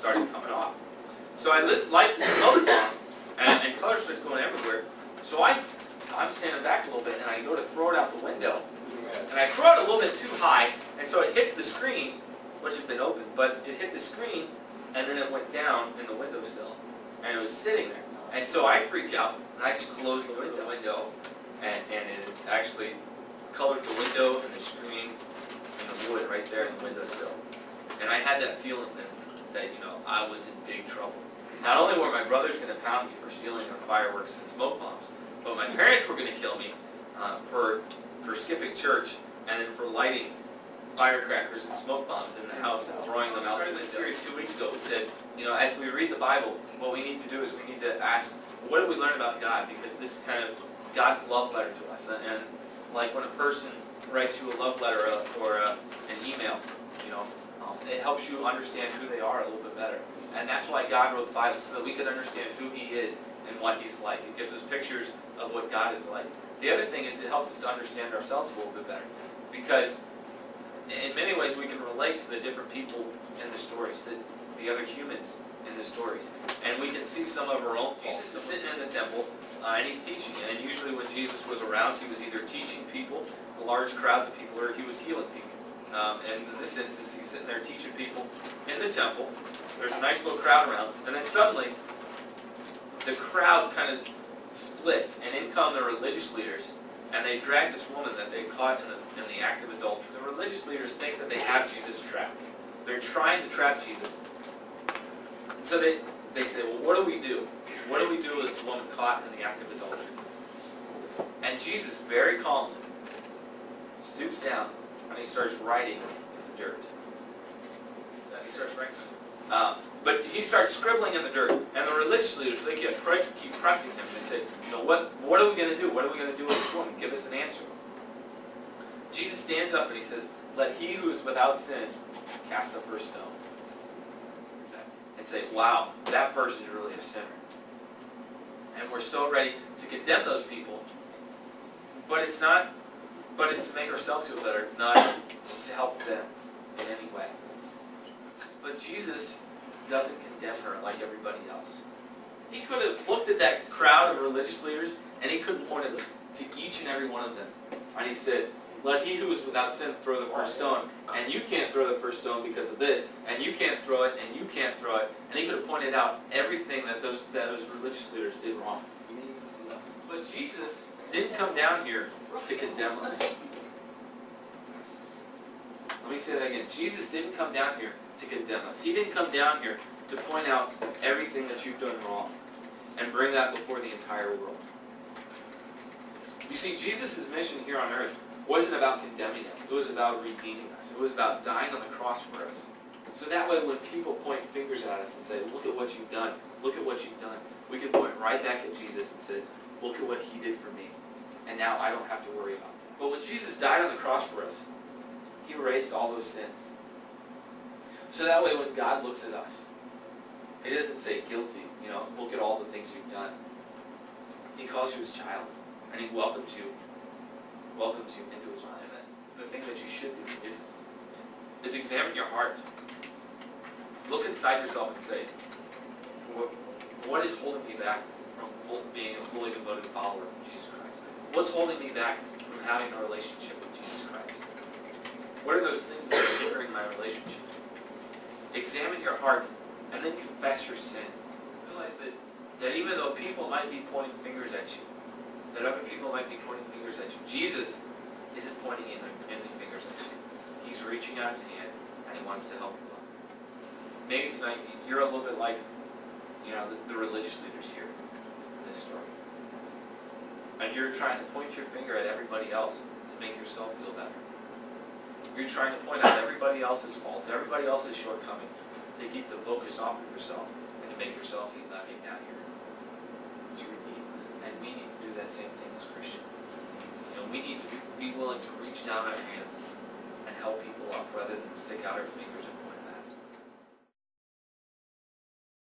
started coming off. So I light the smoke bomb, and color starts going everywhere. So I'm standing back a little bit, and I go to throw it out the window. And I throw it a little bit too high, and so it hits the screen, which had been open, but it hit the screen, and then it went down in the windowsill. And it was sitting there. And so I freaked out, and I just closed the window, and it actually colored the window and the screen and the wood right there in the windowsill. And I had that feeling that I was in big trouble. Not only were my brothers going to pound me for stealing their fireworks and smoke bombs, but my parents were going to kill me for skipping church and then for lighting firecrackers and smoke bombs in the house and throwing them out. In this series 2 weeks ago, we said, as we read the Bible, what we need to do is we need to ask, what do we learn about God? Because this is kind of God's love letter to us. And like when a person writes you a love letter or an email, it helps you understand who they are a little bit better. And that's why God wrote the Bible, so that we can understand who He is and what He's like. It gives us pictures of what God is like. The other thing is it helps us to understand ourselves a little bit better. Because in many ways we can relate to the different people in the stories, the other humans in the stories. And we can see some of our own. Jesus is sitting in the temple, and He's teaching. And usually when Jesus was around, He was either teaching people, large crowds of people, or He was healing people. And in this instance, He's sitting there teaching people in the temple. There's a nice little crowd around. And then suddenly, the crowd kind of splits, and in come the religious leaders, and they drag this woman that they caught in the act of adultery. The religious leaders think that they have Jesus trapped. They're trying to trap Jesus. And so they say, well, what do we do? What do we do with this woman caught in the act of adultery? And Jesus very calmly stoops down, and He starts writing in the dirt. He starts writing. But He starts scribbling in the dirt. And the religious leaders, they keep pressing Him. They say, so what are we going to do? What are we going to do with this woman? Give us an answer. Jesus stands up and He says, let he who is without sin cast the first stone. And say, wow, that person is really a sinner. And we're so ready to condemn those people. But it's to make ourselves feel better. It's not to help them in any way. But Jesus doesn't condemn her like everybody else. He could have looked at that crowd of religious leaders, and He could have pointed to each and every one of them. And He said, let he who is without sin throw the first stone. And you can't throw the first stone because of this. And you can't throw it, and you can't throw it. And He could have pointed out everything that those religious leaders did wrong. But Jesus didn't come down here to condemn us. Let me say that again. Jesus didn't come down here to condemn us. He didn't come down here to point out everything that you've done wrong and bring that before the entire world. You see, Jesus' mission here on earth wasn't about condemning us. It was about redeeming us. It was about dying on the cross for us. So that way when people point fingers at us and say, look at what you've done, look at what you've done, we can point right back at Jesus and say, look at what He did for me. And now I don't have to worry about that. But when Jesus died on the cross for us, He erased all those sins. So that way when God looks at us, He doesn't say guilty, look at all the things you've done. He calls you His child, and He welcomes you into His life. And the thing that you should do is examine your heart. Look inside yourself and say, what is holding me back from being a fully devoted follower of Jesus Christ? What's holding me back from having a relationship with Jesus Christ? What are those things that are hindering my relationship? Examine your heart and then confess your sin. Realize that even though people might be pointing fingers at you, that other people might be pointing fingers at you, Jesus isn't pointing any fingers at you. He's reaching out His hand and He wants to help you. Maybe tonight you're a little bit like the religious leaders here in this story. And you're trying to point your finger at everybody else to make yourself feel better. You're trying to point out everybody else's faults, everybody else's shortcomings, to keep the focus off of yourself and to make yourself feel nothing down here to redeem us. And we need to do that same thing as Christians. We need to be willing to reach down our hands and help people up rather than stick out our fingers and